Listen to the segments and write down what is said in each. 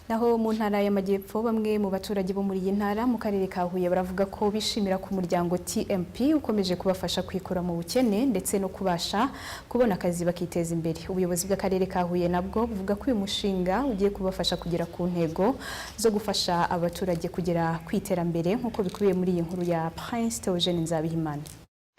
Naho mu ntara y'Amajyepfo bamwe mu baturage bo muri iyi ntara mu karere ka Huye baravuga ko bishimira ku muryango TMP ukomeje kubafasha kwikura mu bukene ndetse no kubasha kubona akazi bakiteza imbere. Ubuyobozi bw'akarere ka Huye nabwo buvuga ko uyu mushinga ugiye kubafasha kugera ku ntego zo gufasha abaturage kugera ku iterambere nk'uko bikubiye muri iyi nkuru ya Prince Theogene Nzabihimana.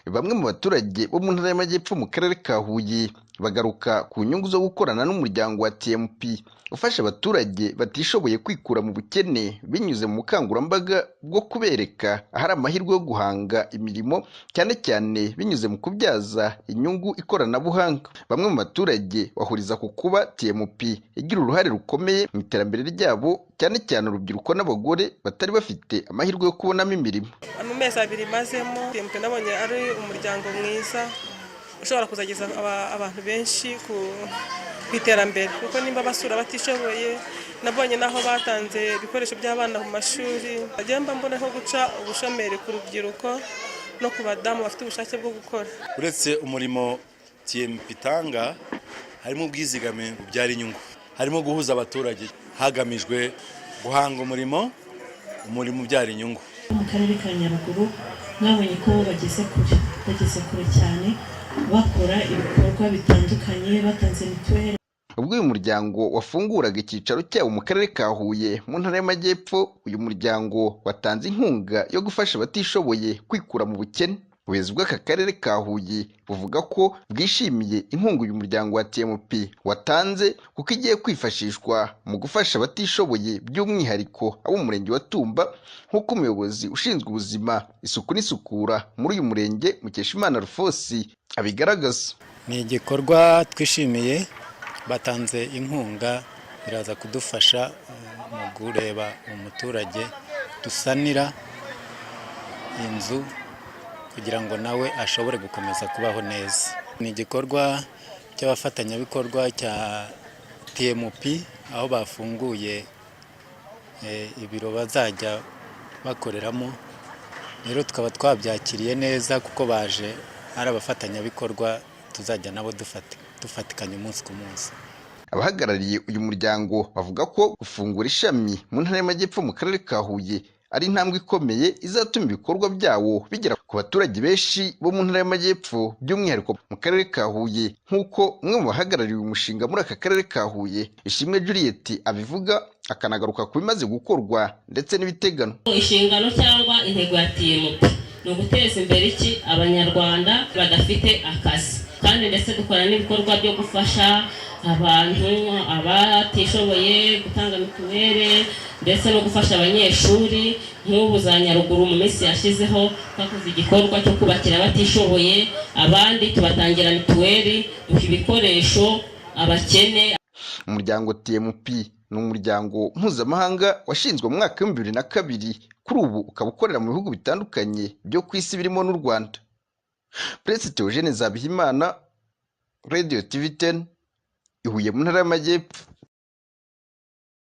Bamwe mu baturage bo mu ntara y'Amajyepfo mu karere ka Huye bagaruka ku nyungu zo gukorana n'umuryango wa TMP ufasha abaturage batishoboye kwikura mu bukene binyuze mu bukangurambaga bwo kubereka ahari amahirwe yo guhanga imirimo cyane cyane binyuze mu kubyaza inyungu ikoranabuhanga. Bamwe mu baturage bahuriza ku kuba TMP igira uruhare rukomeye mu iterambere ryabo cyane cyane urubyiruko n'abagore batari bafite amahirwe yo kubonamo imirimo. Mu mezi abiri mazemo TMP nabonye ari umuryango mwiza ushobora kuzageza abantu benshi ku iterambere kuko nimba basura batishoboye nabonye naho batanze ibikoresho by'abana mu mashuri agenda mbona nko guca ubushomeri ku rubyiruko no ku badamu bafite ubushake bwo gukora. Uretse umurimo TMP itanga harimo ubwizigame bubyara inyungu, harimo guhuza abaturage hagamijwe guhanga umurimo ubyara inyungu. Mu karere ka Nyaruguru mwabonye ko bageze kure cyane bakora ibikorwa bitandukanye batanze mituweli. Ubwo uyu muryango wafunguraga icyicaro cyawo mu karere ka Huye mu ntara y'Amajyepfo, uyu muryango watanze inkunga yo gufasha abatishoboye kwikura mu bukene. Ubuyobozi bw'aka karere ka Huye buvuga ko bwishimiye inkunga uyu muryango wa TMP watanze kuko igiye kwifashishwa mu gufasha abatishoboye by'umwihariko abo mu murenge wa Tumba nk'uko umuyobozi ushinzwe ubuzima, isuku n'isukura muri uyu murenge Mukeshimana Rufosi abigaragaza. Ni igikorwa twishimiye, batanze inkunga biraza kudufasha mu kureba umuturage dusanira inzu kugira ngo nawe ashobore gukomeza kubaho neza. Ni igikorwa cy'abafatanyabikorwa cya TMP aho bafunguye ibiro bazajya bakoreramo. Rero tukaba twabyakiriye neza kuko baje ari abafatanyabikorwa tuzajya nabo dufatikanya umunsi ku munsi. Abahagarariye uyu muryango bavuga ko gufungura ishami mu ntara y'Amajyepfo mu karere ka Huye ari intambwe ikomeye izatuma ibikorwa byawo bigera ku baturage benshi bo mu ntara y'Amajyepfo by'umwihariko mu karere ka Huye nk'uko umwe mu bahagarariye uyu mushinga muri aka karere ka Huye Ishimwe Juliet abivuga, akanagaruka ku bimaze gukorwa ndetse n'ibiteganwa. Inshingano cyangwa intego ya TMP ni uguteza imbere abanyarwanda badafite akazi, kandi ndetse dukora n'ibikorwa byo gufasha abantu abatishoboye gutanga mituweli ndetse no gufasha abanyeshuri. Nk'ubu za Nyaruguru mu minsi yashizeho twakoze igikorwa cyo kubakira abatishoboye, abandi tubatangira mituweli, duha ibikoresho abakene. Umuryango TMP ni umuryango mpuzamahanga washinzwe mu mwaka wa 2002, kuri ubu ukaba ukorera mu bihugu bitandukanye byo ku isi birimo n'u Rwanda. Prince Theogene Nzabihimana, Radio TV 10, Ihuye mu ntara y'Amajyepfo.